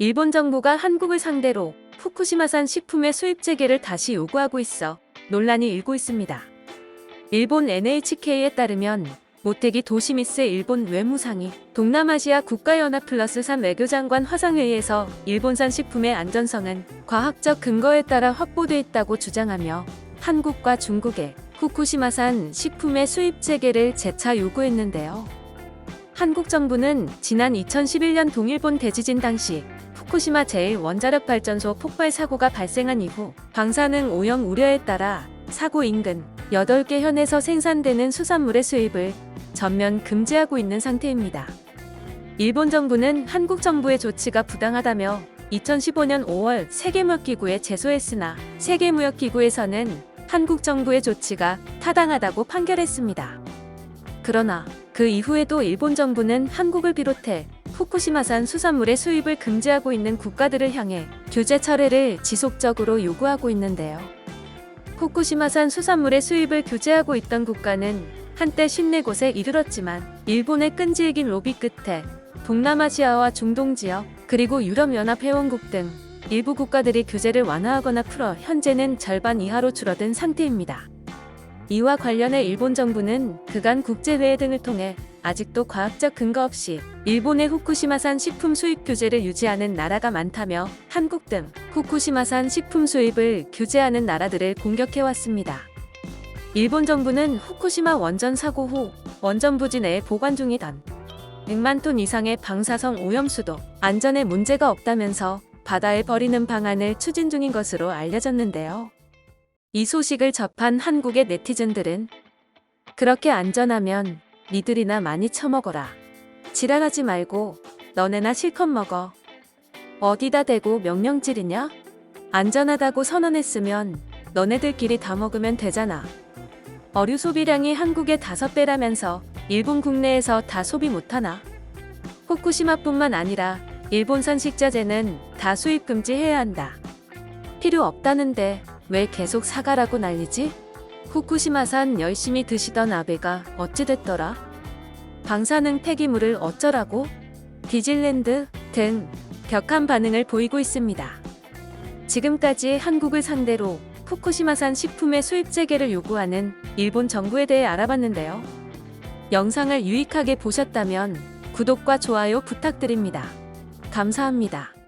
일본 정부가 한국을 상대로 후쿠시마산 식품의 수입 재개를 다시 요구하고 있어 논란이 일고 있습니다. 일본 NHK에 따르면 모테기 도시미스 일본 외무상이 동남아시아 국가연합 플러스 3 외교장관 화상회의에서 일본산 식품의 안전성은 과학적 근거에 따라 확보돼 있다고 주장하며 한국과 중국의 후쿠시마산 식품의 수입 재개를 재차 요구했는데요. 한국 정부는 지난 2011년 동일본 대지진 당시 후쿠시마 제1원자력발전소 폭발 사고가 발생한 이후 방사능 오염 우려에 따라 사고 인근 8개 현에서 생산되는 수산물의 수입을 전면 금지하고 있는 상태입니다. 일본 정부는 한국 정부의 조치가 부당하다며 2015년 5월 세계무역기구에 제소했으나 세계무역기구에서는 한국 정부의 조치가 타당하다고 판결했습니다. 그러나 그 이후에도 일본 정부는 한국을 비롯해 후쿠시마산 수산물의 수입을 금지하고 있는 국가들을 향해 규제 철회를 지속적으로 요구하고 있는데요. 후쿠시마산 수산물의 수입을 규제하고 있던 국가는 한때 54곳에 이르렀지만 일본의 끈질긴 로비 끝에 동남아시아와 중동 지역 그리고 유럽연합회원국 등 일부 국가들이 규제를 완화하거나 풀어 현재는 절반 이하로 줄어든 상태입니다. 이와 관련해 일본 정부는 그간 국제회의 등을 통해 아직도 과학적 근거 없이 일본의 후쿠시마산 식품 수입 규제를 유지하는 나라가 많다며 한국 등 후쿠시마산 식품 수입을 규제하는 나라들을 공격해왔습니다. 일본 정부는 후쿠시마 원전 사고 후 원전 부지 내에 보관 중이던 100만 톤 이상의 방사성 오염수도 안전에 문제가 없다면서 바다에 버리는 방안을 추진 중인 것으로 알려졌는데요. 이 소식을 접한 한국의 네티즌들은 그렇게 안전하면 니들이나 많이 처먹어라. 지랄하지 말고 너네나 실컷 먹어. 어디다 대고 명령 지르냐? 안전하다고 선언했으면 너네들끼리 다 먹으면 되잖아. 어류 소비량이 한국의 5배라면서 일본 국내에서 다 소비 못하나? 후쿠시마뿐만 아니라 일본산 식자재는 다 수입 금지해야 한다. 필요 없다는데 왜 계속 사가라고 난리지? 후쿠시마산 열심히 드시던 아베가 어찌 됐더라? 방사능 폐기물을 어쩌라고? 디즈랜드 등 격한 반응을 보이고 있습니다. 지금까지 한국을 상대로 후쿠시마산 식품의 수입 재개를 요구하는 일본 정부에 대해 알아봤는데요. 영상을 유익하게 보셨다면 구독과 좋아요 부탁드립니다. 감사합니다.